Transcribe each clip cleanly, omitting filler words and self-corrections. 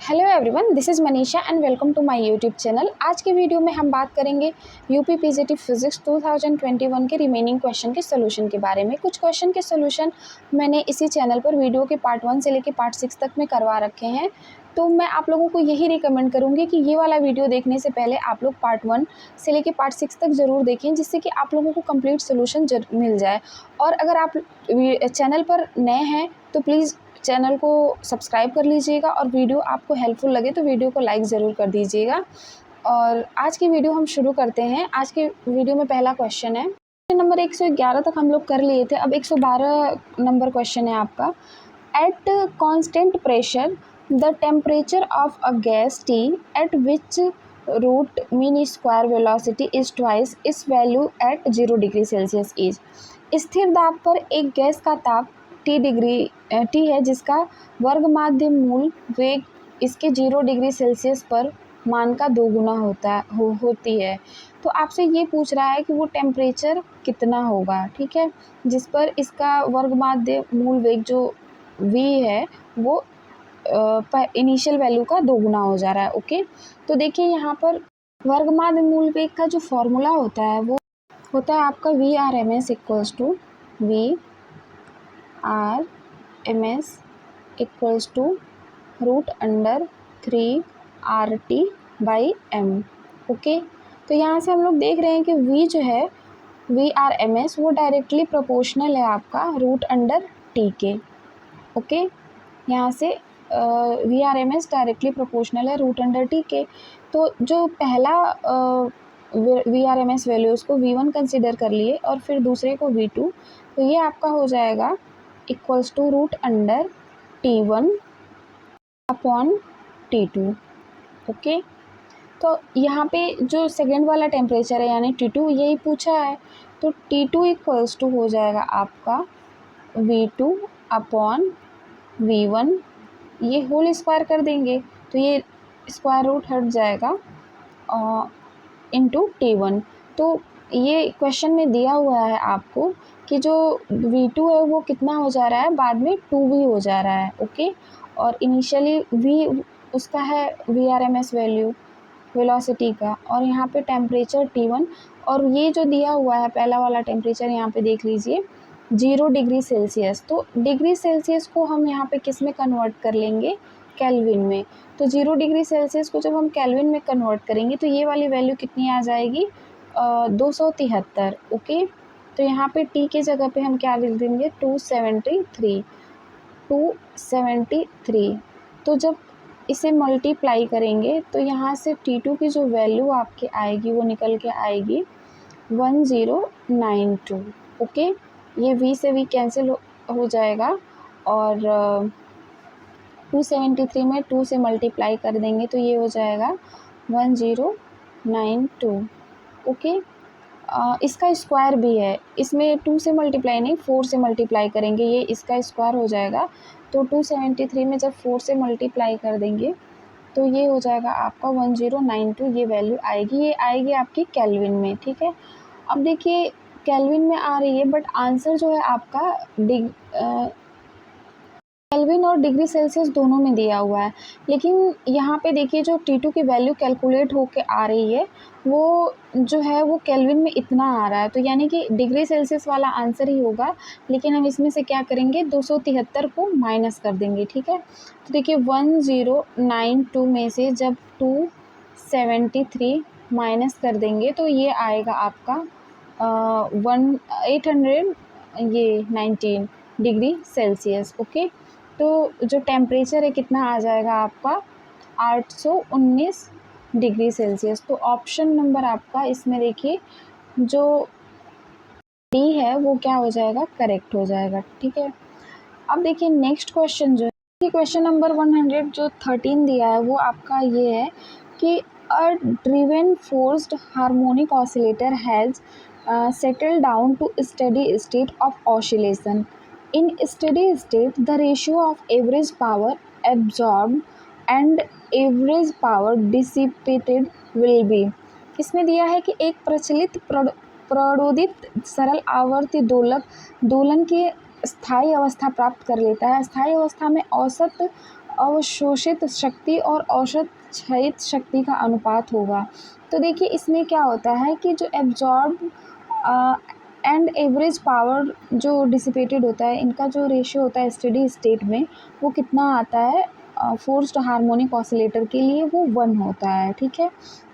Hello everyone, this is Manisha and welcome to my YouTube channel. आज के video में हम बात करेंगे यूपी पीजीटी फिजिक्स 2021 के रिमेनिंग क्वेश्चन के सोल्यूशन के बारे में। कुछ क्वेश्चन के सोल्यूशन मैंने इसी चैनल पर वीडियो के पार्ट 1 से लेकर पार्ट 6 तक में करवा रखे हैं, तो मैं आप लोगों को यही रिकमेंड करूँगी कि ये वाला वीडियो देखने से पहले आप लोग पार्ट 1 से लेकर पार्ट 6 तक ज़रूर देखें, जिससे कि आप लोगों को कंप्लीट सोल्यूशन मिल जाए। और अगर आप चैनल पर नए हैं तो प्लीज़ चैनल को सब्सक्राइब कर लीजिएगा, और वीडियो आपको हेल्पफुल लगे तो वीडियो को लाइक ज़रूर कर दीजिएगा। और आज की वीडियो हम शुरू करते हैं। आज के वीडियो में पहला क्वेश्चन है, नंबर 111 तक हम लोग कर लिए थे, अब 112 नंबर क्वेश्चन है आपका। At constant pressure the temperature of a gas T at which root mean square velocity is twice its value at 0 degree Celsius is. स्थिर दाब पर एक गैस का ताप टी है जिसका वर्ग माध्य मूल वेग इसके 0 डिग्री सेल्सियस पर मान का 2 गुना होती है। तो आपसे ये पूछ रहा है कि वो टेम्परेचर कितना होगा, ठीक है, जिस पर इसका वर्ग माध्य मूल वेग जो v है वो इनिशियल वैल्यू का 2 गुना हो जा रहा है। ओके, तो देखिए यहाँ पर वर्ग माध्य मूल वेग का जो फॉर्मूला होता है वो होता है आपका VRMS equals to VRMS equals to √3RT/m। Okay, तो यहाँ से हम लोग देख रहे हैं कि V जो है VRMS वो डायरेक्टली प्रोपोर्शनल है आपका √T के। ओके, यहाँ से VRMS डायरेक्टली प्रोपोर्शनल है √T के। तो जो पहला VRMS वैल्यू उसको V1 कंसिडर कर लिए और फिर दूसरे को V2, तो ये आपका हो जाएगा इक्वल्स टू √T1/T2। ओके, तो यहाँ पे जो सेकेंड वाला टेम्परेचर है यानी T2 यही पूछा है, तो T2 इक्वल्स टू हो जाएगा आपका V2/V1, ये होल स्क्वायर कर देंगे तो ये स्क्वायर रूट हट जाएगा इंटू T1। तो ये क्वेश्चन में दिया हुआ है आपको कि जो V2 है वो कितना हो जा रहा है, बाद में 2V हो जा रहा है। ओके, और इनिशियली V उसका है VRMS वैल्यू वेलोसिटी का, और यहाँ पे टेम्परेचर T1, और ये जो दिया हुआ है पहला वाला टेम्परेचर यहाँ पे देख लीजिए 0 डिग्री सेल्सियस। तो डिग्री सेल्सियस को हम यहाँ पे किस में कन्वर्ट कर लेंगे, केल्विन में। तो 0 डिग्री सेल्सियस को जब हम केल्विन में कन्वर्ट करेंगे तो ये वाली वैल्यू कितनी आ जाएगी, 273। ओके, तो यहाँ पे T के जगह पे हम क्या लिख देंगे, 273। तो जब इसे मल्टीप्लाई करेंगे तो यहाँ से T2 की जो वैल्यू आपके आएगी वो निकल के आएगी 1092। ओके, ये V से V कैंसिल हो जाएगा, और 273 में 2 से मल्टीप्लाई कर देंगे तो ये हो जाएगा 1092। ओके, इसका स्क्वायर भी है, इसमें 2 से मल्टीप्लाई नहीं 4 से मल्टीप्लाई करेंगे, ये इसका स्क्वायर हो जाएगा। तो 273 में जब 4 से मल्टीप्लाई कर देंगे तो ये हो जाएगा आपका 1092, ये वैल्यू आएगी, ये आएगी आपकी केल्विन में। ठीक है, अब देखिए केल्विन में आ रही है, बट आंसर जो है आपका केल्विन और डिग्री सेल्सियस दोनों में दिया हुआ है, लेकिन यहाँ पे देखिए जो T2 की वैल्यू कैलकुलेट होके आ रही है वो जो है वो केल्विन में इतना आ रहा है, तो यानी कि डिग्री सेल्सियस वाला आंसर ही होगा, लेकिन हम इसमें से क्या करेंगे 273 को माइनस कर देंगे। ठीक है, तो देखिए 1092 में से जब 273 माइनस कर देंगे तो ये आएगा आपका 819 डिग्री सेल्सियस। ओके, तो जो टेम्परेचर है कितना आ जाएगा आपका 819 डिग्री सेल्सियस। तो ऑप्शन नंबर आपका इसमें देखिए जो डी है वो क्या हो जाएगा, करेक्ट हो जाएगा। ठीक है, अब देखिए नेक्स्ट क्वेश्चन जो है, क्वेश्चन नंबर 113 दिया है, वो आपका ये है कि a driven forced harmonic oscillator has settled down to steady state of oscillation. In steady state, the ratio of average power absorbed and average power dissipated will be। इसमें दिया है कि एक प्रचलित प्रणोदित सरल आवर्ती दोलन की स्थायी अवस्था प्राप्त कर लेता है। स्थायी अवस्था में औसत अवशोषित शक्ति और औसत क्षयित शक्ति का अनुपात होगा। तो देखिए इसमें क्या होता है कि जो एब्जॉर्ब एंड एवरेज पावर जो डिसिपेटेड होता है, इनका जो रेशियो होता है स्टेडी स्टेट में, वो कितना आता है फोर्स्ड हार्मोनिक ऑसिलेटर के लिए, वो 1 होता है। ठीक है,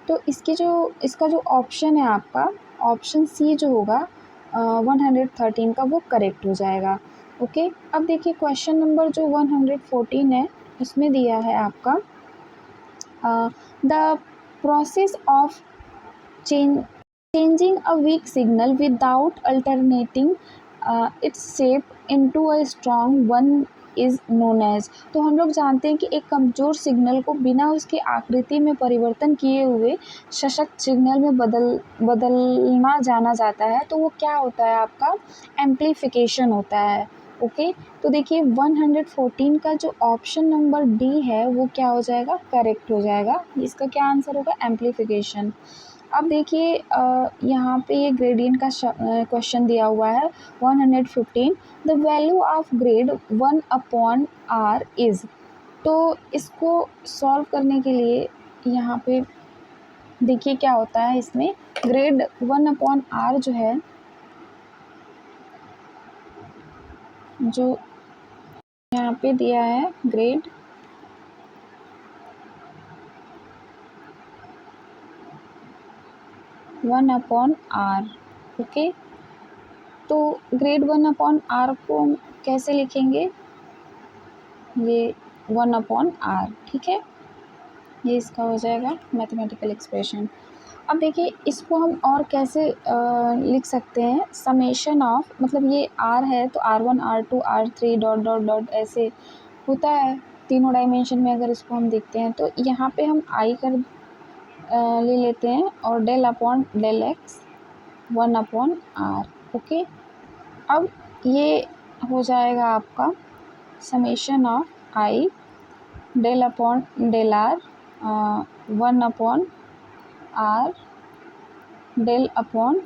तो इसका जो ऑप्शन है आपका, ऑप्शन सी जो होगा 113 का, वो करेक्ट हो जाएगा। ओके, अब देखिए क्वेश्चन नंबर जो 114 है, इसमें दिया है आपका the process of changing a weak signal without alternating its shape into a strong one is known as। तो हम लोग जानते हैं कि एक कमज़ोर सिग्नल को बिना उसकी आकृति में परिवर्तन किए हुए सशक्त सिग्नल में बदलना जाना जाता है। तो वो क्या होता है आपका, एम्प्लीफिकेशन होता है। ओके, तो देखिए 114 का जो ऑप्शन नंबर डी है, वो क्या हो जाएगा, करेक्ट हो जाएगा। इसका क्या आंसर होगा, एम्प्लीफिकेशन। अब देखिए यहाँ पे ये ग्रेडियंट का क्वेश्चन दिया हुआ है 115, the value of grade 1 upon R is. तो इसको सॉल्व करने के लिए यहाँ पे देखिए क्या होता है, इसमें ग्रेड 1 अपॉन आर जो है, जो यहाँ पे दिया है ग्रेड 1 अपॉन आर। ओके, तो ग्रेड 1 अपॉन आर को हम कैसे लिखेंगे, ये 1 अपॉन आर। ठीक है, ये इसका हो जाएगा मैथमेटिकल एक्सप्रेशन। अब देखिए इसको हम और कैसे लिख सकते हैं, समेशन ऑफ, मतलब ये आर है तो R1 R2 R3 dot dot dot ऐसे होता है तीनों डायमेंशन में। अगर इसको हम देखते हैं तो यहाँ पे हम आई कर ले लेते हैं और del upon del X 1 upon R. Okay, अब ये हो जाएगा आपका summation of I del upon del R 1 upon R del upon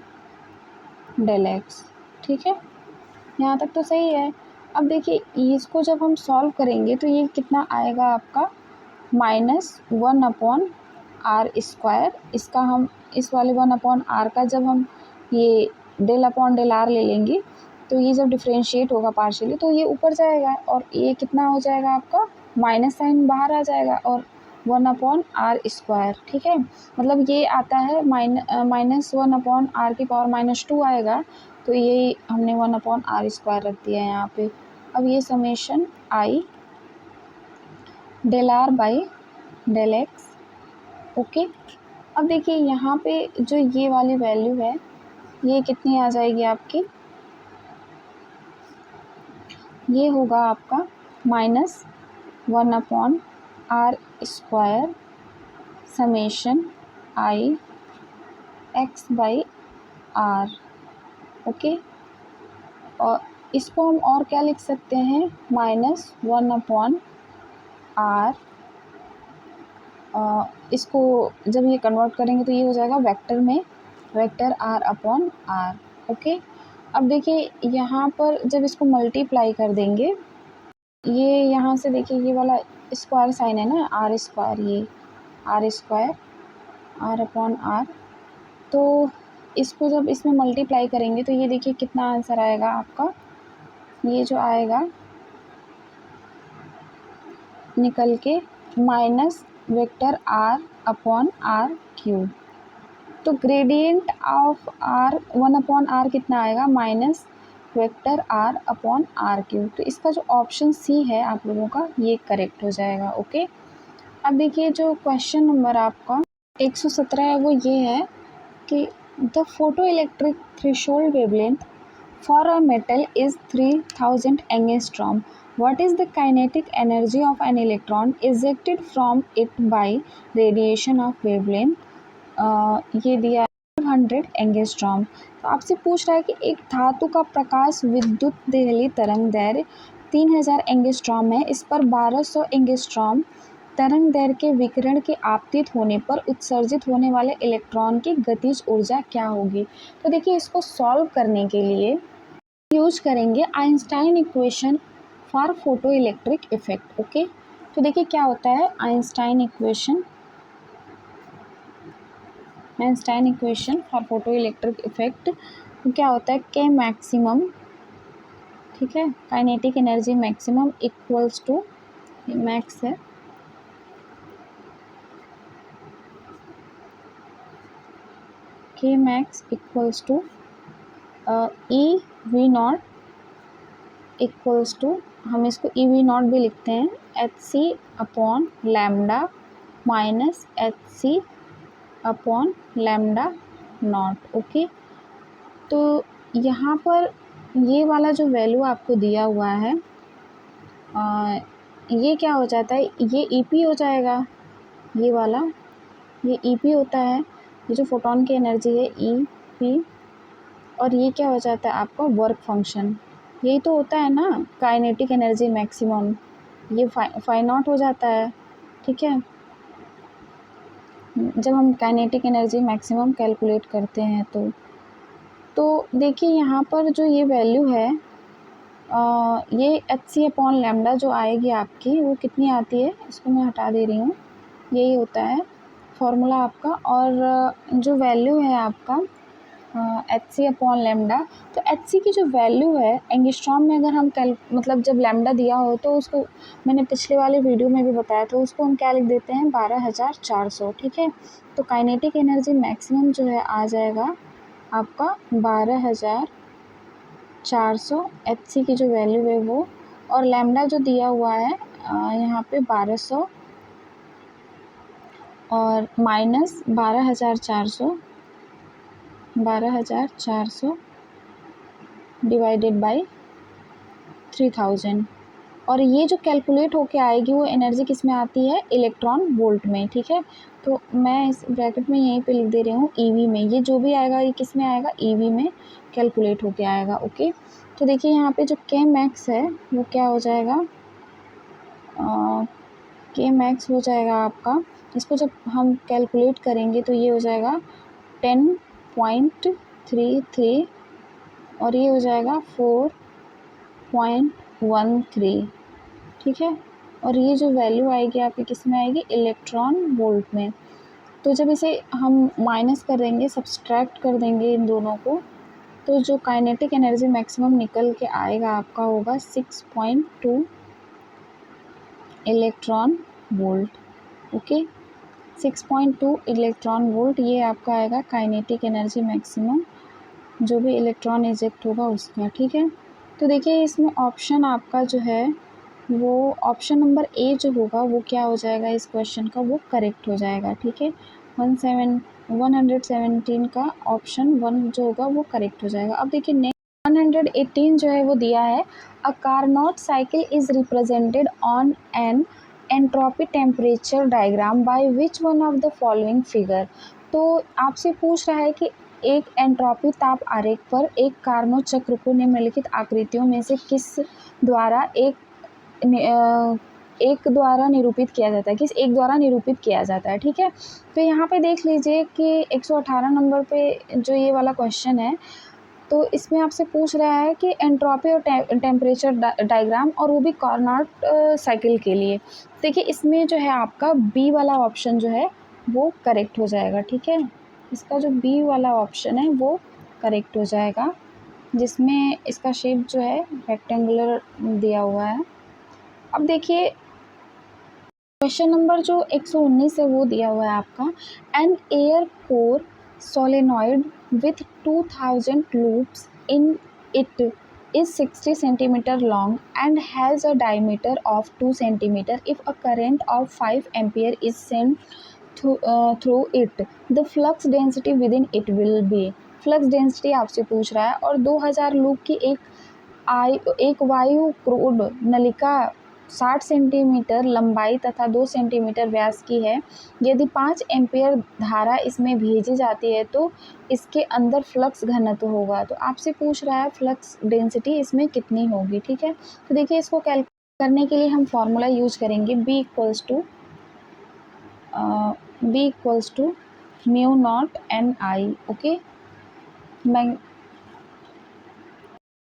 del X. ठीक है, यहाँ तक तो सही है। अब देखिए इसको जब हम सॉल्व करेंगे तो ये कितना आएगा आपका, -1 अपॉन आर स्क्वायर। इसका हम इस वाले 1 अपॉन आर का जब हम ये डेल अपॉन डेल आर ले लेंगे तो ये जब डिफ्रेंशिएट होगा पार्शियली तो ये ऊपर जाएगा और ये कितना हो जाएगा आपका, माइनस साइन बाहर आ जाएगा और 1 अपॉन आर स्क्वायर। ठीक है, मतलब ये आता है -1 अपॉन आर की पावर -2 आएगा, तो ये हमने 1 अपॉन आर स्क्वायर रख दिया है यहाँ पे। अब ये summation I del R by del X. Okay, अब देखिए यहाँ पे जो ये वाली वैल्यू है, ये कितनी आ जाएगी आपकी, ये होगा आपका -1 upon R square summation I X by R. Okay, और इसको हम और क्या लिख सकते हैं, -1 अपॉन आर, इसको जब ये कन्वर्ट करेंगे तो ये हो जाएगा वेक्टर में, vector R upon R. Okay, अब देखिए यहाँ पर जब इसको मल्टीप्लाई कर देंगे, ये यहाँ से देखिए ये वाला स्क्वायर साइन है ना, आर स्क्वायर, ये R square R upon R, तो इसको जब इसमें मल्टीप्लाई करेंगे तो ये देखिए कितना आंसर आएगा आपका, ये जो आएगा निकल के minus vector R upon R cube. तो gradient of R 1 upon R कितना आएगा, minus vector R upon R cube. तो इसका जो ऑप्शन सी है आप लोगों का, ये करेक्ट हो जाएगा। ओके, अब देखिए जो क्वेश्चन नंबर आपका 117 है, वो ये है कि the photo electric threshold wavelength for a metal is 3000 angstrom. What is the kinetic energy of an electron ejected from it by radiation of wavelength? ये दिया 100 एंगस्ट्रॉम। तो आपसे पूछ रहा है कि एक धातु का प्रकाश विद्युत देहली तरंग दैर्घ्य 3000 एंगस्ट्रॉम है, इस पर 1200 एंगस्ट्रॉम तरंग दैर्घ्य के विकिरण के आपतित होने पर उत्सर्जित होने वाले इलेक्ट्रॉन की गतिज ऊर्जा क्या होगी। तो देखिए इसको सॉल्व करने के लिए यूज करेंगे Einstein equation for photo electric effect. Okay, तो देखिए क्या होता है Einstein equation for photo electric effect. क्या होता है के मैक्सिमम, ठीक है, kinetic energy maximum equals to, max है, K max equals to E V not equals to, हम इसको ई वी नॉट भी लिखते हैं, H C upon lambda minus H C upon lambda not. Okay, तो यहाँ पर ये वाला जो वैल्यू आपको दिया हुआ है ये क्या हो जाता है, ये ई पी हो जाएगा, ये वाला ये ई पी होता है, ये जो फोटोन की एनर्जी है ई पी, और ये क्या हो जाता है आपका वर्क फंक्शन, यही तो होता है ना काइनेटिक एनर्जी मैक्सिमम, ये फाई नॉट हो जाता है। ठीक है, जब हम काइनेटिक एनर्जी मैक्सिमम कैलकुलेट करते हैं तो देखिए यहाँ पर जो ये वैल्यू है ये एच सी अपॉन लैम्डा जो आएगी आपकी, वो कितनी आती है, इसको मैं हटा दे रही हूँ, यही होता है फॉर्मूला आपका। और जो वैल्यू है आपका एच सी अपॉन लैम्डा, तो एच सी की जो वैल्यू है एंगस्ट्रॉम में, अगर हम मतलब जब लैम्डा दिया हो तो उसको, मैंने पिछले वाले वीडियो में भी बताया था, उसको हम क्या लिख देते हैं 12,400। ठीक है, तो काइनेटिक एनर्जी मैक्सिमम जो है आ जाएगा आपका 12,400, एच सी की जो वैल्यू है वो, और लैम्डा जो दिया हुआ है यहाँ पे 1200 और माइनस 12,400 डिवाइडेड बाई 3000, और ये जो कैलकुलेट होके आएगी वो एनर्जी किस में आती है, इलेक्ट्रॉन वोल्ट में। ठीक है, तो मैं इस ब्रैकेट में यहीं पे लिख दे रही हूँ ईवी में, ये जो भी आएगा ये किस में आएगा, ईवी में कैलकुलेट होके आएगा। ओके, तो देखिए यहाँ पे जो के मैक्स है वो क्या हो जाएगा, के मैक्स हो जाएगा आपका, इसको जब हम कैलकुलेट करेंगे तो ये हो जाएगा 10.33 और ये हो जाएगा 4.13। ठीक है, और ये जो वैल्यू आएगी आपकी किस में आएगी, इलेक्ट्रॉन वोल्ट में। तो जब इसे हम माइनस कर देंगे, सब्सट्रैक्ट कर देंगे इन दोनों को, तो जो काइनेटिक एनर्जी मैक्सिमम निकल के आएगा आपका होगा 6.2 electron volt. Okay, 6.2 electron volt, ये आपका आएगा काइनेटिक एनर्जी मैक्सिमम, जो भी इलेक्ट्रॉन इजेक्ट होगा उसका। ठीक है, तो देखिए इसमें ऑप्शन आपका जो है वो ऑप्शन नंबर ए जो होगा वो क्या हो जाएगा, इस क्वेश्चन का वो करेक्ट हो जाएगा। ठीक है, 117 का ऑप्शन 1 जो होगा वो करेक्ट हो जाएगा। अब देखिए नेक्स्ट 118 जो है वो दिया है, a Carnot cycle is represented on an entropy temperature diagram by which one of the following figure. तो आपसे पूछ रहा है कि एक एंट्रोपी ताप आरेख पर एक कार्नोट चक्र को निम्नलिखित आकृतियों में से किस द्वारा एक द्वारा निरूपित किया जाता है, किस एक द्वारा निरूपित किया जाता है। ठीक है, तो यहाँ पे देख लीजिए कि 118 नंबर पे जो ये वाला क्वेश्चन है, तो इसमें आपसे पूछ रहा है कि एंट्रोपी और टेम्परेचर डायग्राम, और वो भी कार्नोट साइकिल के लिए। देखिए इसमें जो है आपका बी वाला ऑप्शन जो है वो करेक्ट हो जाएगा। ठीक है, इसका जो बी वाला ऑप्शन है वो करेक्ट हो जाएगा, जिसमें इसका शेप जो है रेक्टेंगुलर दिया हुआ है। अब देखिए क्वेश्चन नंबर जो 119 है वो दिया हुआ है आपका, an air core solenoid with 2000 loops in it is 60 centimeter long and has a diameter of 2 centimeter. If a current of 5 ampere is sent through it, the flux density within it will be। Flux density आपसे पूछ रहा है, और 2000 loop की एक वायु crude नलिका 60 centimetre लंबाई तथा 2 सेंटीमीटर व्यास की है। यदि 5 एम्पियर धारा इसमें भेजी जाती है तो इसके अंदर फ्लक्स घनत्व होगा। तो आपसे पूछ रहा है फ्लक्स डेंसिटी इसमें कितनी होगी। ठीक है, तो देखिए इसको कैलकुलेट करने के लिए हम फॉर्मूला यूज करेंगे b equals to mu naught n i. Okay,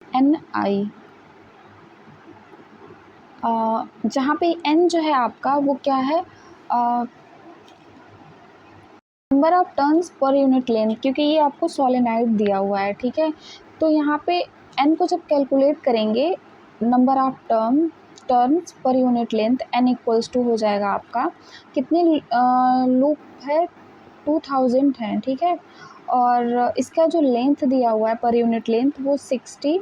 n i जहाँ पे n जो है आपका वो क्या है, नंबर ऑफ टर्न्स पर यूनिट लेंथ, क्योंकि ये आपको सोलेनॉइड दिया हुआ है, ठीक है। तो यहाँ पे n को जब कैलकुलेट करेंगे, नंबर ऑफ टर्न्स पर unit length n equals to हो जाएगा आपका कितने लूप है, 2000 है, ठीक है। और इसका जो लेंथ दिया हुआ है पर यूनिट लेंथ वो 60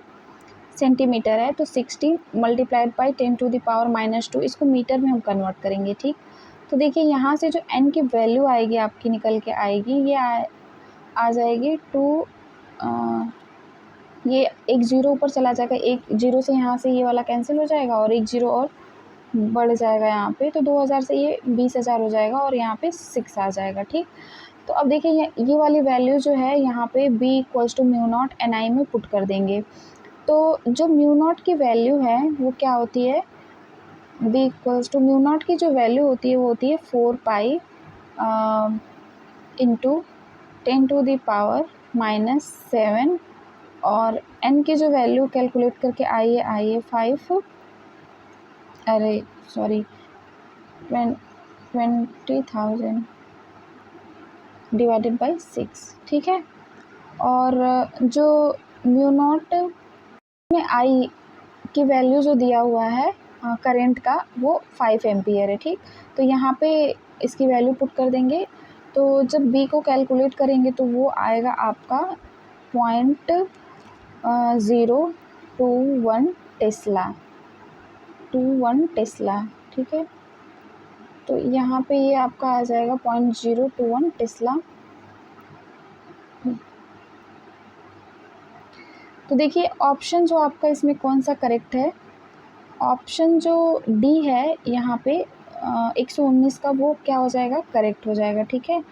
सेंटीमीटर है। तो 60 मल्टीप्लाइड बाई 10⁻⁻², इसको मीटर में हम कन्वर्ट करेंगे, ठीक। तो देखिए यहाँ से जो n की वैल्यू आएगी आपकी निकल के आएगी, ये आ जाएगी 2, ये एक ज़ीरो ऊपर चला जाएगा, एक ज़ीरो से यहाँ से ये वाला कैंसिल हो जाएगा और एक ज़ीरो और बढ़ जाएगा यहाँ पे, तो 2000 से ये 20,000 हो जाएगा और यहाँ पे 6 आ जाएगा, ठीक। तो अब देखिए ये वाली वैल्यू जो है यहाँ पे b equals to mu naught n i में पुट कर देंगे। तो जो म्यू नॉट की वैल्यू है वो क्या होती है, b equals to mu not की जो वैल्यू होती है वो होती है 4 पाई इंटू 10⁻⁻7, और n की जो वैल्यू कैलकुलेट करके आई है 5, अरे सॉरी 20,000 डिवाइडेड बाई 6, ठीक है। और जो म्यू नॉट में आई की वैल्यू जो दिया हुआ है करंट का वो 5 एम्पियर है, ठीक। तो यहाँ पे इसकी वैल्यू पुट कर देंगे, तो जब b को कैलकुलेट करेंगे तो वो आएगा आपका 0.021 टेस्ला, ठीक है। तो यहाँ पे ये आपका आ जाएगा 0.021 टेस्ला। तो देखिए ऑप्शन जो आपका इसमें कौन सा करेक्ट है, ऑप्शन जो डी है यहाँ पे 119 का वो क्या हो जाएगा, करेक्ट हो जाएगा, ठीक है।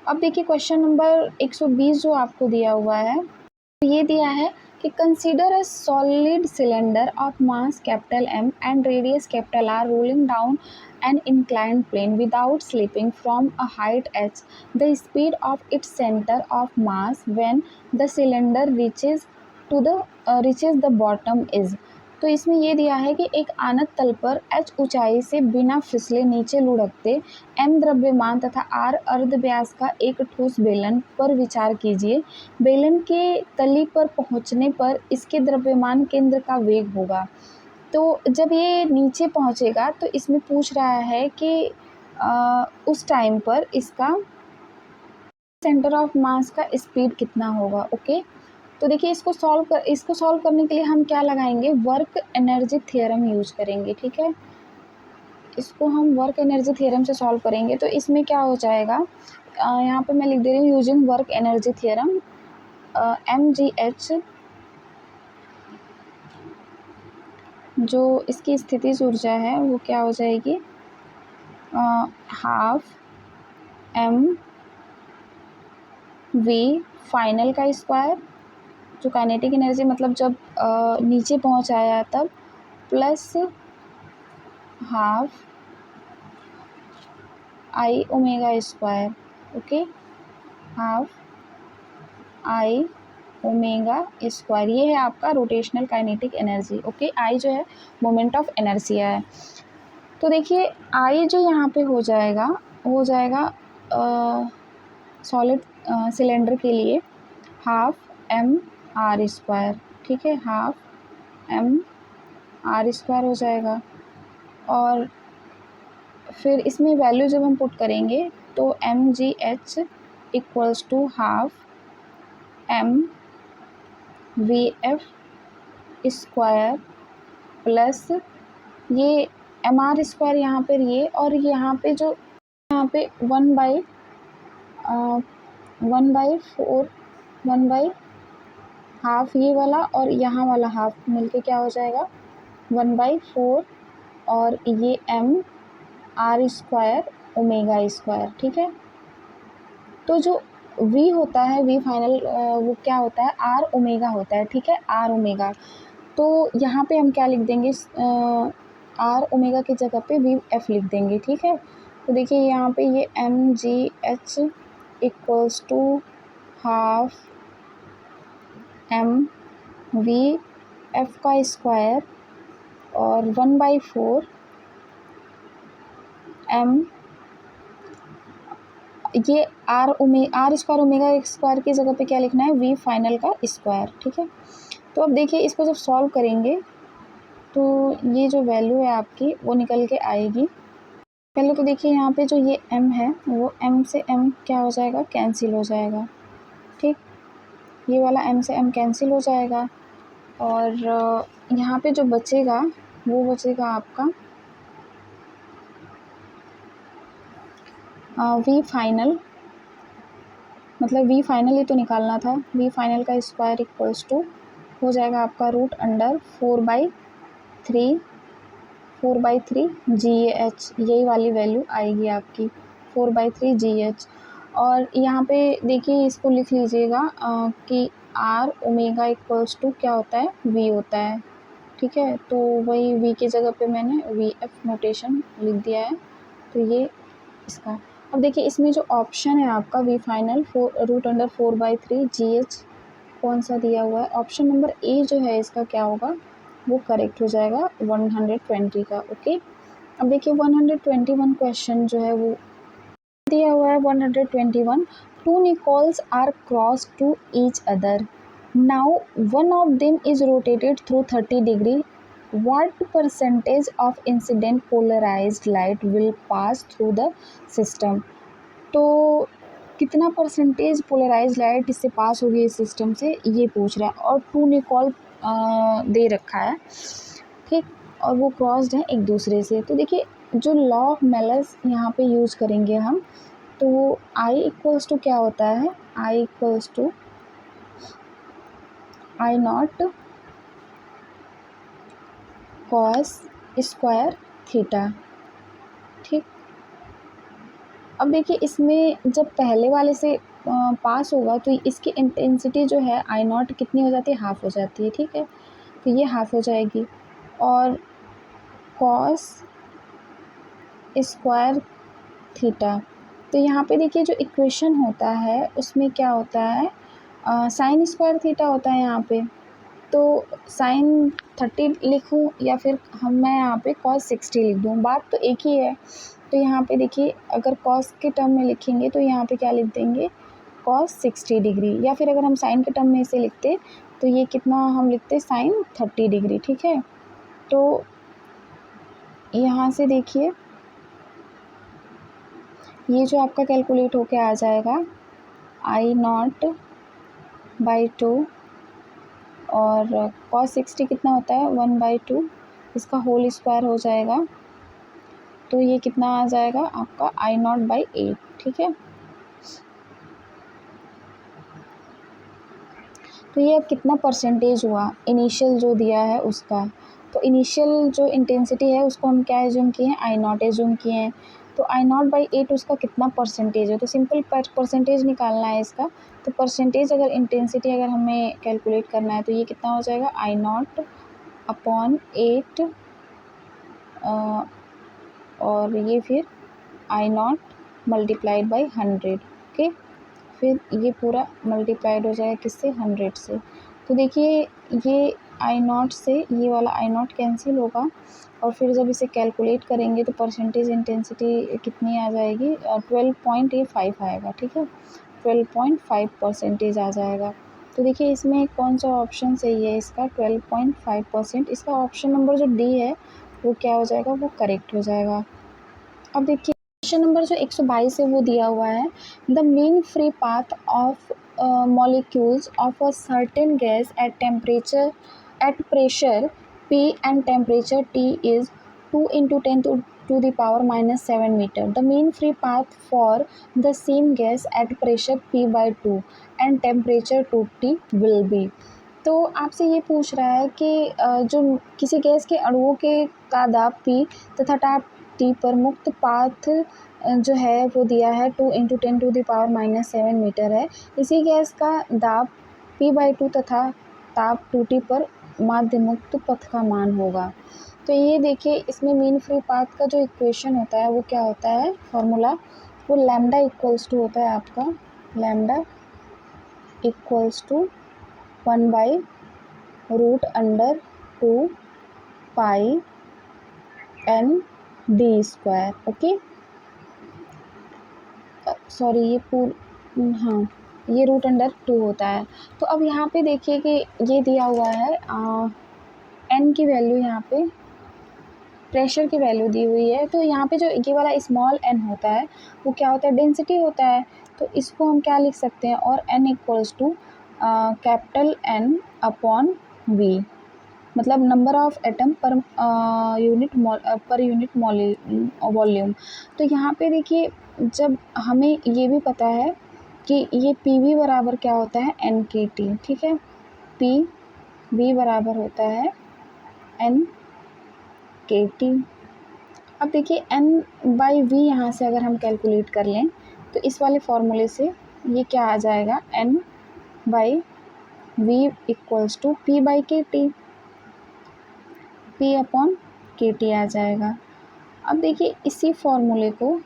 अब देखिए क्वेश्चन नंबर 120 जो आपको दिया हुआ है, ये दिया है कि consider a solid cylinder of mass capital M and radius capital R rolling down an inclined plane without slipping from a height h. The speed of its center of mass when the cylinder reaches the bottom is. तो इसमें ये दिया है कि एक आनत तल पर h ऊंचाई से बिना फिसले नीचे लुढ़कते m द्रव्यमान तथा r अर्ध व्यास का एक ठोस बेलन पर विचार कीजिए। बेलन के तली पर पहुंचने पर इसके द्रव्यमान केंद्र का वेग होगा। तो जब ये नीचे पहुंचेगा तो इसमें पूछ रहा है कि उस टाइम पर इसका सेंटर ऑफ मास का स्पीड कितना होगा, ओके। तो देखिए इसको सॉल्व करने के लिए हम क्या लगाएंगे, वर्क एनर्जी थ्योरम यूज करेंगे, ठीक है। इसको हम वर्क एनर्जी थ्योरम से सॉल्व करेंगे। तो इसमें क्या हो जाएगा, यहाँ पे मैं लिख दे रही हूँ using work energy theorem, mgh जो इसकी स्थितिज ऊर्जा है वो क्या हो जाएगी, हाफ mv फाइनल का स्क्वायर, जो काइनेटिक एनर्जी मतलब जब नीचे पहुंच आया तब, plus half I omega square, okay, half I omega square. ये है आपका रोटेशनल काइनेटिक एनर्जी, ओके। आई जो है मोमेंट ऑफ इनर्शिया है। तो देखिए आई जो यहाँ पे हो जाएगा सॉलिड सिलेंडर के लिए हाफ एम आर स्क्वायर, ठीक है, हाफ एम आर स्क्वायर हो जाएगा। और फिर इसमें वैल्यू जब हम पुट करेंगे तो M G H equals to half M V F square plus ये एम आर स्क्वायर यहाँ पर ये, और यहाँ पे जो यहाँ पे 1/4 हाफ ये वाला और यहाँ वाला हाफ मिलके क्या हो जाएगा 1/4, और ये M R square omega square, ठीक है। तो जो v होता है, v फाइनल वो क्या होता है, आर ओमेगा होता है, ठीक है, आर ओमेगा। तो यहाँ पे हम क्या लिख देंगे, आर ओमेगा की जगह पे वी एफ लिख देंगे, ठीक है। तो देखिए यहाँ पे ये M G H equals to half M V F का स्क्वायर और 1/4 m, ये आर स्क्वायर ओमेगा स्क्वायर की जगह पे क्या लिखना है, वी फाइनल का स्क्वायर। ठीक है, तो अब देखिए इसको जब सॉल्व करेंगे तो ये जो वैल्यू है आपकी वो निकल के आएगी। पहले तो देखिए यहाँ पे जो ये m है वो m से m क्या हो जाएगा, कैंसिल हो जाएगा। ठीक, ये वाला m से m कैंसिल हो जाएगा और यहाँ पे जो बचेगा वो बचेगा आपका वी फाइनल, मतलब वी फाइनल ही तो निकालना था। वी फाइनल का स्क्वायर इक्वल्स टू हो जाएगा आपका √4/3 GH, यही वाली वैल्यू आएगी आपकी 4/3 GH। और यहाँ पे देखिए इसको लिख लीजिएगा कि R ओमेगा इक्वल्स टू क्या होता है, V होता है। ठीक है, तो वही V की जगह पे मैंने VF नोटेशन लिख दिया है। तो ये इसका, अब देखिए इसमें जो ऑप्शन है आपका वी फाइनल √4/3 GH कौन सा दिया हुआ है, ऑप्शन नंबर ए जो है इसका क्या होगा, वो करेक्ट हो जाएगा 120 का। ओके, अब देखिए 121 क्वेश्चन जो है वो दिया हुआ है। 121, two Nicols are cross to each other, now one of them is rotated through 30 degree, what percentage of incident polarized light will pass through the system। तो कितना परसेंटेज पोलराइज लाइट इससे पास होगी इस सिस्टम से, ये पूछ रहा है। और टू निकॉल दे रखा है, ठीक, और वो क्रॉस्ड है एक दूसरे से। तो देखिए जो लॉ ऑफ मेलस यहाँ पे यूज़ करेंगे हम, तो वो आई इक्वल्स टू क्या होता है, I equals to I naught cos square theta. ठीक, अब देखिए इसमें जब पहले वाले से पास होगा तो इसकी इंटेंसिटी जो है आई नॉट कितनी हो जाती है, हाफ हो जाती है। ठीक है, तो ये हाफ हो जाएगी। और कॉस स्क्वायर थीटा, तो यहाँ पे देखिए जो इक्वेशन होता है उसमें क्या होता है, साइन स्क्वायर थीटा होता है यहाँ पे। तो साइन 30 लिखूँ या फिर मैं यहाँ पे cos 60 लिख दूँ, बात तो एक ही है। तो यहाँ पे देखिए अगर cos के टर्म में लिखेंगे तो यहाँ पे क्या लिख देंगे, cos 60 डिग्री, या फिर अगर हम साइन के टर्म में इसे लिखते तो ये कितना हम लिखते, साइन 30 डिग्री। ठीक है, तो यहाँ से देखिए ये जो आपका कैलकुलेट होके आ जाएगा I0/2 और cos 60 कितना होता है 1/2, इसका होल स्क्वायर हो जाएगा। तो ये कितना आ जाएगा आपका I0/8। ठीक है, तो ये अब कितना परसेंटेज हुआ इनिशियल जो दिया है उसका। तो इनिशियल जो इंटेंसिटी है उसको हम क्या एज्यूम किए हैं, I0 एज्यूम किए हैं। तो I0/8 उसका कितना परसेंटेज है, तो सिंपल परसेंटेज निकालना है इसका। तो परसेंटेज अगर इंटेंसिटी अगर हमें कैलकुलेट करना है तो ये कितना हो जाएगा I0/8 और ये फिर I0 मल्टीप्लाइड बाई 100। ओके, फिर ये पूरा मल्टीप्लाइड हो जाएगा किससे, 100 से। तो देखिए ये I0 से ये वाला I0 कैंसिल होगा और फिर जब इसे कैलकुलेट करेंगे तो परसेंटेज इंटेंसिटी कितनी आ जाएगी, 12.85 आएगा। ठीक है, 12.5% आ जाएगा। तो देखिए इसमें कौन सा ऑप्शन सही है इसका, 12.5%, इसका ऑप्शन नंबर जो डी है वो क्या हो जाएगा, वो करेक्ट हो जाएगा। अब देखिए क्वेश्चन नंबर जो 122 है वो दिया हुआ है, the mean free path of molecules of a certain gas at pressure P and temperature T is 2 into 10 to the power minus 7 meter. The mean free path for the same gas at pressure P/2 and temperature 2T will be। तो आपसे ये पूछ रहा है कि जो किसी gas के अणुओं के का दाब P तथा ताप T पर मुक्त पाथ जो है वो दिया है 2 into 10 to the power minus 7 metre है। इसी गैस का दाब P/2 तथा ताप 2T पर माध्य मुक्त पथ का मान होगा। तो ये देखिए इसमें मीन फ्री पाथ का जो इक्वेशन होता है वो क्या होता है, फॉर्मूला, वो लैम्डा इक्वल्स टू होता है आपका, lambda equals to 1/√2 pi N D square. Okay, sorry हाँ, ये रूट अंडर 2 होता है। तो अब यहाँ पे देखिए कि ये दिया हुआ है एन की वैल्यू, यहाँ पे प्रेशर की वैल्यू दी हुई है। तो यहाँ पे जो ये वाला स्मॉल एन होता है वो क्या होता है, डेंसिटी होता है। तो इसको हम क्या लिख सकते हैं, और n equals to capital N upon V, मतलब number of atom per unit volume. तो यहाँ पे देखिए, जब हमें ये भी पता है कि ये पी वी बराबर क्या होता है, एन के टी। ठीक है, पी वी बराबर होता है एन के टी। अब देखिए एन बाई वी यहाँ से अगर हम कैलकुलेट कर लें तो इस वाले फॉर्मूले से ये क्या आ जाएगा, N by V equals to P by K T, P upon K T आ जाएगा। अब देखिए इसी फॉर्मूले को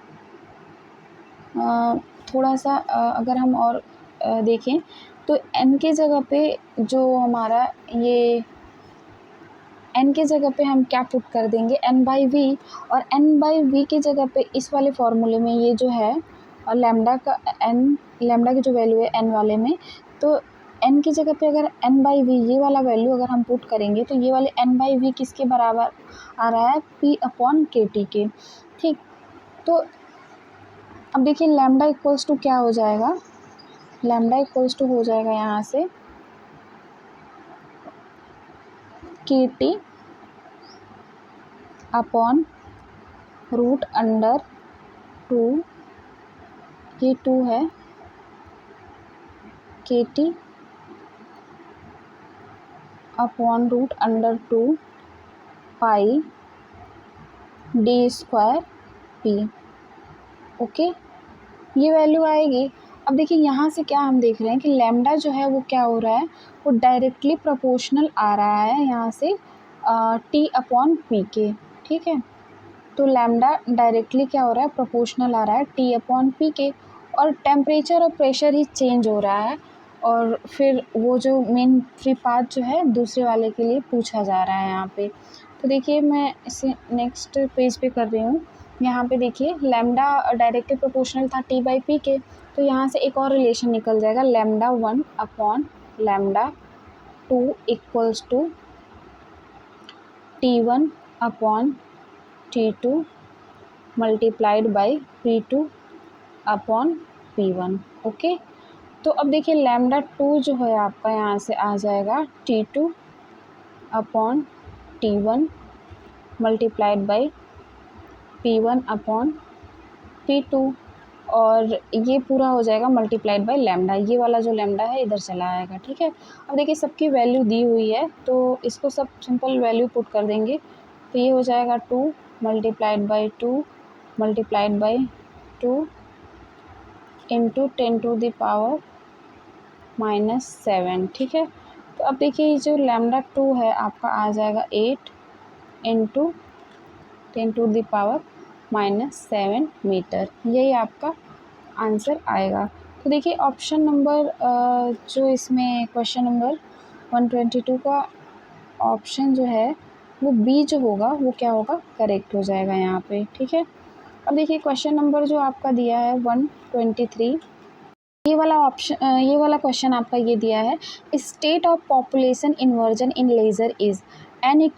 थोड़ा सा अगर हम और देखें तो n के जगह पे जो हमारा ये n के जगह पे हम क्या पुट कर देंगे, n बाई वी, और n बाई वी की जगह पे इस वाले फॉर्मूले में ये जो है और लैम्डा की जो वैल्यू है n वाले में, तो n की जगह पे अगर n बाई वी ये वाला वैल्यू अगर हम पुट करेंगे तो ये वाले n बाई वी किसके बराबर आ रहा है, p अपॉन के टी के। ठीक, तो अब देखिए लैम्डा इक्वल्स टू क्या हो जाएगा, लैम्डा इक्वल्स टू हो जाएगा यहाँ से के टी अपॉन रूट अंडर 2, ये 2 है, के टी अपॉन रूट अंडर 2 पाई डी स्क्वायर पी। ओके, ये वैल्यू आएगी। अब देखिए यहाँ से क्या हम देख रहे हैं कि लैम्डा जो है वो क्या हो रहा है, वो डायरेक्टली प्रोपोर्शनल आ रहा है यहाँ से टी अपॉन पी के। ठीक है, तो लैम्डा डायरेक्टली क्या हो रहा है, प्रोपोर्शनल आ रहा है टी अपॉन पी के, और टेम्परेचर और प्रेशर ही चेंज हो रहा है, और फिर वो जो मेन फ्री पाथ जो है दूसरे वाले के लिए पूछा जा रहा है यहाँ पे। तो देखिए मैं इसे नेक्स्ट पेज पे कर रही हूँ। यहाँ पे देखिए लैम्डा डायरेक्टली प्रोपोर्शनल था टी बाई पी के, तो यहाँ से एक और रिलेशन निकल जाएगा, lambda 1 upon lambda 2 equals to T1 upon T2 multiplied by P2 upon P1। Okay, तो अब देखिए लैम्डा 2 जो है आपका यहाँ से आ जाएगा T2 upon T1 multiplied by P1 upon P2, और ये पूरा हो जाएगा मल्टीप्लाइड बाई लैम्डा, ये वाला जो लैम्डा है इधर चला आएगा। ठीक है, अब देखिए सबकी वैल्यू दी हुई है तो इसको सब सिंपल वैल्यू पुट कर देंगे, तो ये हो जाएगा 2 multiplied by 2 multiplied by 2 into 10 to the power -7। ठीक है, तो अब देखिए ये जो लैम्डा 2 है आपका आ जाएगा 8 into 10 to the power -7 meter, यही आपका आंसर आएगा। तो देखिए ऑप्शन नंबर जो इसमें क्वेश्चन नंबर 122 का ऑप्शन जो है वो बी जो होगा वो क्या होगा, करेक्ट हो जाएगा यहाँ पे। ठीक है, अब देखिए क्वेश्चन नंबर जो आपका दिया है 123, ये वाला ऑप्शन ये वाला क्वेश्चन आपका ये दिया है, state of population inversion in laser is an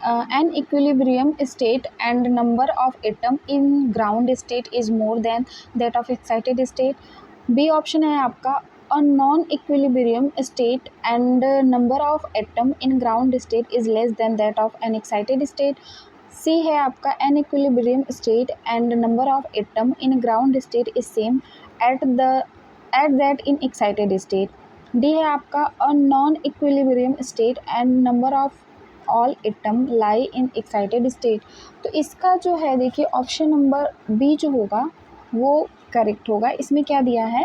an equilibrium state and number of atom in ground state is more than that of excited state। B option है आपका a non equilibrium state and number of atom in ground state is less than that of an excited state। सी है आपका an equilibrium state and number of atom in ground state is same at that in excited state। D है आपका a non equilibrium state and number of all atom lie in excited state. तो इसका जो है देखिए option number B जो होगा वो करेक्ट होगा। इसमें क्या दिया है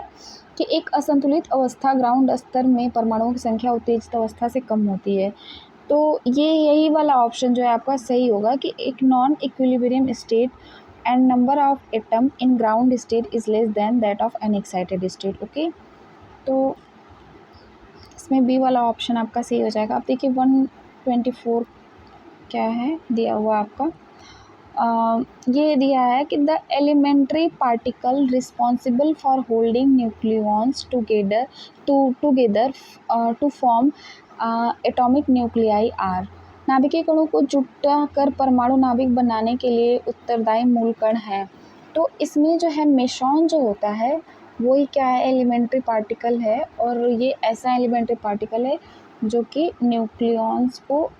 कि एक असंतुलित अवस्था ग्राउंड स्तर में परमाणुओं की संख्या उत्तेजित अवस्था से कम होती है, तो ये यही वाला ऑप्शन जो है आपका सही होगा कि एक non equilibrium state and number of atom in ground state is less than that of N excited state. Okay, तो इसमें बी वाला ऑप्शन आपका सही हो जाएगा। अब देखिए 2024 क्या है दिया हुआ आपका, ये दिया है कि the elementary particle responsible for holding nucleons together to form atomic nuclei are. नाभिकीय कणों को जुटा कर परमाणु नाभिक बनाने के लिए उत्तरदायी मूल कण है। तो इसमें जो है मेसॉन जो होता है वही क्या है, एलिमेंट्री पार्टिकल है, और ये ऐसा एलिमेंट्री पार्टिकल है जो कि न्यूक्लियॉन्स को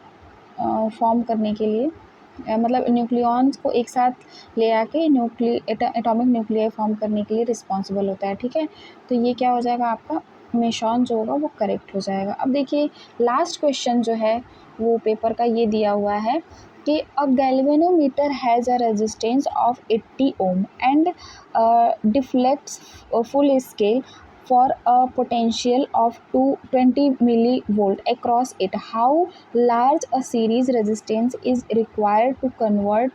फॉर्म करने के लिए मतलब न्यूक्लियॉन्स को एक साथ ले आके एटॉमिक न्यूक्लियाई फॉर्म करने के लिए रिस्पॉन्सिबल होता है। ठीक है, तो ये क्या हो जाएगा आपका, मेसॉन जो होगा वो करेक्ट हो जाएगा। अब देखिए लास्ट क्वेश्चन जो है वो पेपर का ये दिया हुआ है कि अ galvanometer has a resistance of 80 ohm and deflects full scale for a potential of 20 millivolt across it. How large a series resistance is required to convert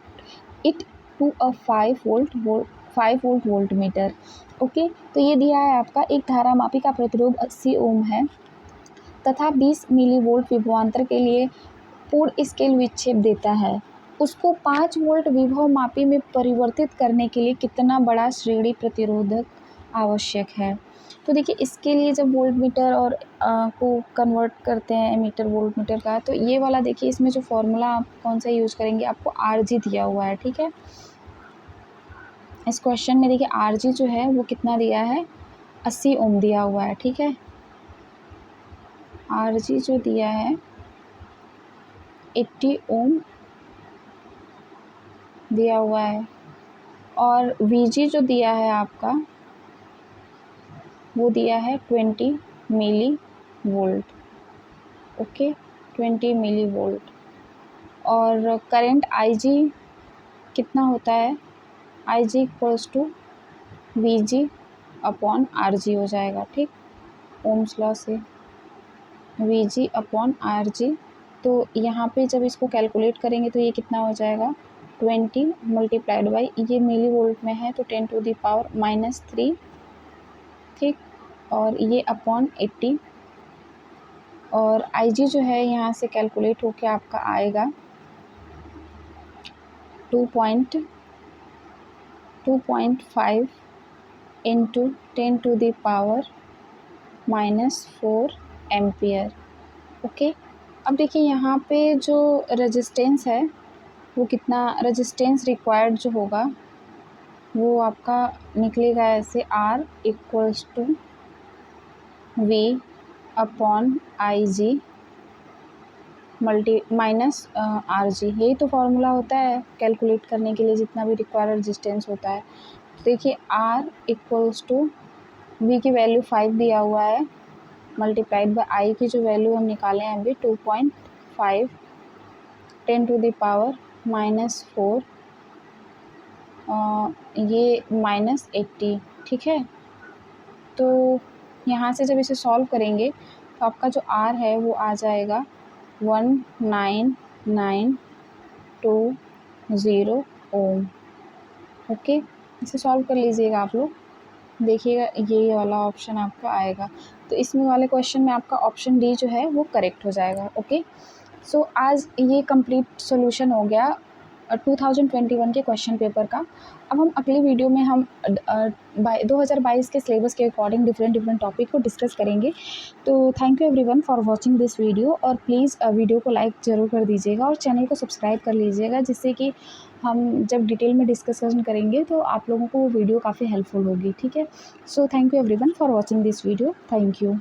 it to a 5 volt voltmeter? Okay, तो ये दिया है आपका एक धारामापी का प्रतिरोध 80 ओम है तथा 20 मिलीवोल्ट विभवांतर के लिए पूर्ण स्केल विक्षेप देता है। उसको 5 वोल्ट विभव मापी में परिवर्तित करने के लिए कितना बड़ा श्रेणी प्रतिरोधक आवश्यक है? तो देखिए इसके लिए जब वोल्ट मीटर और को कन्वर्ट करते हैं मीटर वोल्ट मीटर का, तो ये वाला देखिए इसमें जो फॉर्मूला आप कौन सा यूज़ करेंगे, आपको आरजी दिया हुआ है। ठीक है, इस क्वेश्चन में देखिए आरजी जो है वो कितना दिया है, 80 ओम दिया हुआ है। ठीक है, आरजी जो दिया है 80 ओम दिया हुआ है, और वीजी जो दिया है आपका वो दिया है 20 milli volt. Okay, 20 milli volt, और करंट आईजी कितना होता है, IG equals to VG upon RG हो जाएगा। ठीक, ओम्स लॉ से वीजी अपॉन आरजी, तो यहाँ पे जब इसको कैलकुलेट करेंगे तो ये कितना हो जाएगा, 20 मल्टीप्लाइड बाई, ये मिली वोल्ट में है तो 10⁻³ ठीक, और ये अपॉन 80, और IG जो है यहाँ से कैलकुलेट होके आपका आएगा 2.5 इंटू 10⁻⁻4 एम्पियर। ओके, अब देखिए यहाँ पे जो रेजिस्टेंस है वो कितना, रेजिस्टेंस रिक्वायर्ड जो होगा वो आपका निकलेगा ऐसे, R equals to V upon IG minus RG। यही तो फार्मूला होता है कैलकुलेट करने के लिए जितना भी रिक्वायर्ड रेजिस्टेंस होता है। देखिए R इक्वल्स टू V की वैल्यू 5 दिया हुआ है मल्टीप्लाइड बाय I की जो वैल्यू हम निकाले हैं अभी 2.5 10⁻⁻4 ये -80। ठीक है, तो यहाँ से जब इसे सॉल्व करेंगे तो आपका जो R है वो आ जाएगा 19920 ओम। ओके, इसे सॉल्व कर लीजिएगा आप लोग, देखिएगा ये वाला ऑप्शन आपका आएगा। तो इसमें वाले क्वेश्चन में आपका ऑप्शन डी जो है वो करेक्ट हो जाएगा। ओके, सो आज ये कंप्लीट सॉल्यूशन हो गया 2021 के क्वेश्चन पेपर का। अब हम अगली वीडियो में हम 2022 के सिलेबस के अकॉर्डिंग डिफरेंट टॉपिक को डिस्कस करेंगे। तो thank you everyone for watching this video, और प्लीज़ वीडियो को लाइक ज़रूर कर दीजिएगा और चैनल को सब्सक्राइब कर लीजिएगा, जिससे कि हम जब डिटेल में डिस्कशन करेंगे तो आप लोगों को वो वीडियो काफ़ी हेल्पफुल होगी। ठीक है, so thank you everyone for watching this video, thank you.